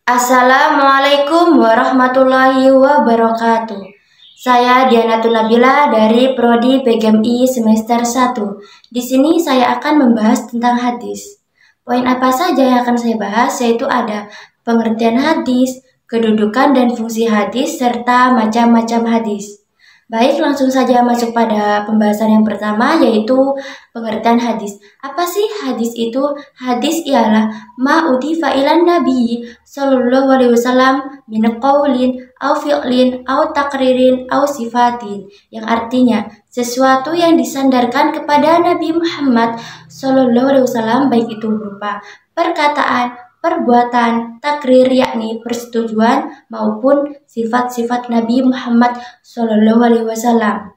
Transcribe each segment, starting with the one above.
Assalamualaikum warahmatullahi wabarakatuh. Saya Diana Nabila dari Prodi PGMI semester 1. Di sini saya akan membahas tentang hadis. Poin apa saja yang akan saya bahas yaitu ada pengertian hadis, kedudukan dan fungsi hadis, serta macam-macam hadis. Baik, langsung saja masuk pada pembahasan yang pertama yaitu pengertian hadis. Apa sih hadis itu? Hadis ialah ma udifa ilan nabi sallallahu alaihi wasallam min qaulin au fi'lin au takririn au sifatin, yang artinya sesuatu yang disandarkan kepada Nabi Muhammad sallallahu alaihi wasallam, baik itu berupa perkataan, perbuatan, takrir yakni persetujuan maupun sifat-sifat Nabi Muhammad Shallallahu Alaihi Wasallam.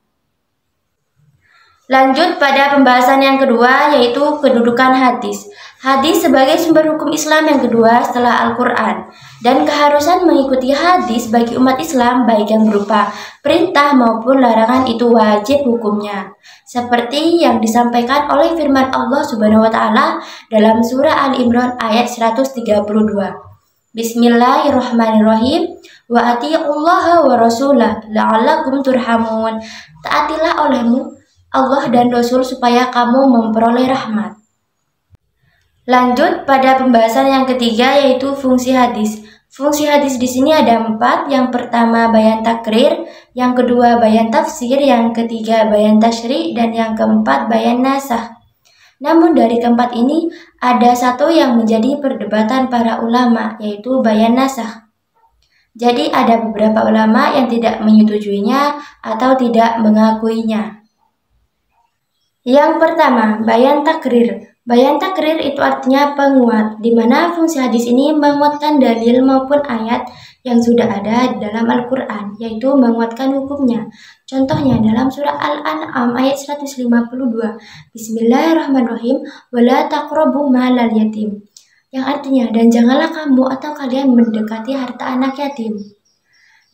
Lanjut pada pembahasan yang kedua yaitu kedudukan hadis. Hadis sebagai sumber hukum Islam yang kedua setelah Al-Quran, dan keharusan mengikuti hadis bagi umat Islam baik yang berupa perintah maupun larangan itu wajib hukumnya. Seperti yang disampaikan oleh firman Allah Subhanahu wa taala dalam surah Al-Imran ayat 132. Bismillahirrahmanirrahim. Wa atiiullaha wa rasulah la'allakum turhamun. Taatilah olehmu Allah dan Rasul supaya kamu memperoleh rahmat. Lanjut pada pembahasan yang ketiga yaitu fungsi hadis. Fungsi hadis di sini ada 4. Yang pertama bayan takrir, yang kedua bayan tafsir, yang ketiga bayan tasyri, dan yang keempat bayan nasakh. Namun dari keempat ini ada satu yang menjadi perdebatan para ulama yaitu bayan nasakh. Jadi ada beberapa ulama yang tidak menyetujuinya atau tidak mengakuinya. Yang pertama, bayan takrir. Bayan takrir itu artinya penguat, di mana fungsi hadis ini menguatkan dalil maupun ayat yang sudah ada di dalam Al-Quran, yaitu menguatkan hukumnya. Contohnya dalam surah Al-An'am ayat 152, Bismillahirrahmanirrahim, wala taqrabu malal yatim, yang artinya dan janganlah kamu atau kalian mendekati harta anak yatim.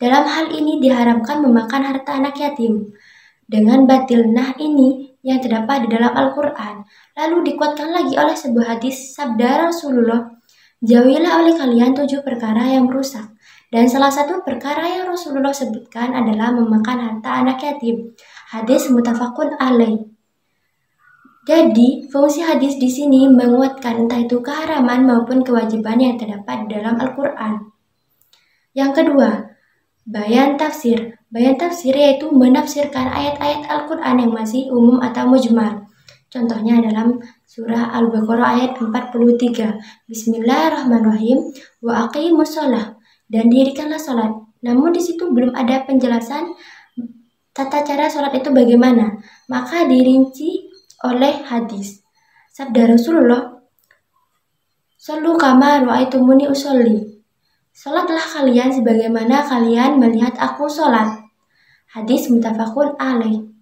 Dalam hal ini diharamkan memakan harta anak yatim dengan batil. Nah ini yang terdapat di dalam Al-Quran. Lalu dikuatkan lagi oleh sebuah hadis sabda Rasulullah, jauhilah oleh kalian 7 perkara yang merusak. Dan salah satu perkara yang Rasulullah sebutkan adalah memakan harta anak yatim. Hadis muttafaqun alaih. Jadi fungsi hadis di sini menguatkan entah itu keharaman maupun kewajiban yang terdapat di dalam Al-Quran. Yang kedua, bayan tafsir. Bayan tafsir yaitu menafsirkan ayat-ayat Al-Quran yang masih umum atau mujmal. Contohnya dalam surah Al-Baqarah ayat 43. Bismillahirrahmanirrahim. Wa aqimus shalah, dan dirikanlah sholat. Namun di situ belum ada penjelasan tata cara sholat itu bagaimana. Maka dirinci oleh hadis. Sabda Rasulullah, "Shallu kama ra'aitumuni usolli." Sholatlah kalian sebagaimana kalian melihat aku sholat. Hadis muttafaqun alaih.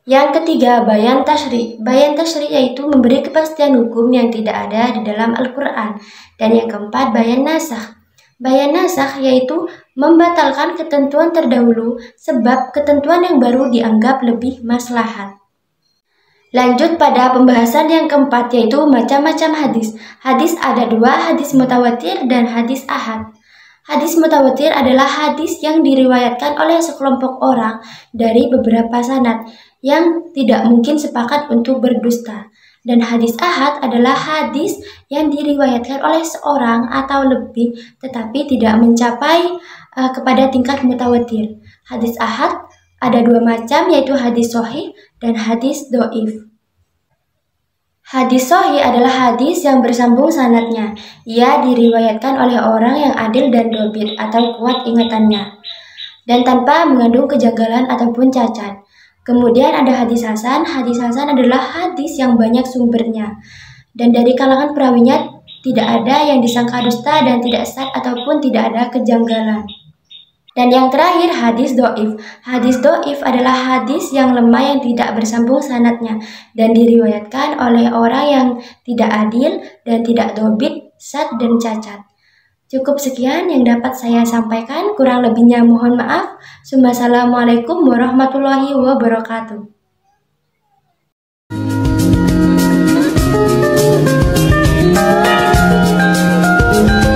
Yang ketiga, bayan tasyri. Bayan tasyri yaitu memberi kepastian hukum yang tidak ada di dalam Al-Quran. Dan yang keempat, bayan nasakh. Bayan nasakh yaitu membatalkan ketentuan terdahulu sebab ketentuan yang baru dianggap lebih maslahat. Lanjut pada pembahasan yang keempat yaitu macam-macam hadis. Hadis ada 2, hadis mutawatir dan hadis ahad. Hadis mutawatir adalah hadis yang diriwayatkan oleh sekelompok orang dari beberapa sanad yang tidak mungkin sepakat untuk berdusta. Dan hadis ahad adalah hadis yang diriwayatkan oleh seorang atau lebih tetapi tidak mencapai kepada tingkat mutawatir. Hadis ahad ada 2 macam yaitu hadis sahih dan hadis dhaif. Hadis sahih adalah hadis yang bersambung sanadnya. Ia diriwayatkan oleh orang yang adil dan dhabit atau kuat ingatannya dan tanpa mengandung kejanggalan ataupun cacat. Kemudian ada hadis hasan. Hadis hasan adalah hadis yang banyak sumbernya dan dari kalangan perawinya tidak ada yang disangka dusta dan tidak sah ataupun tidak ada kejanggalan. Dan yang terakhir hadis dhaif. Hadis dhaif adalah hadis yang lemah yang tidak bersambung sanadnya dan diriwayatkan oleh orang yang tidak adil dan tidak dhabit, sad dan cacat. Cukup sekian yang dapat saya sampaikan, kurang lebihnya mohon maaf. Assalamualaikum warahmatullahi wabarakatuh.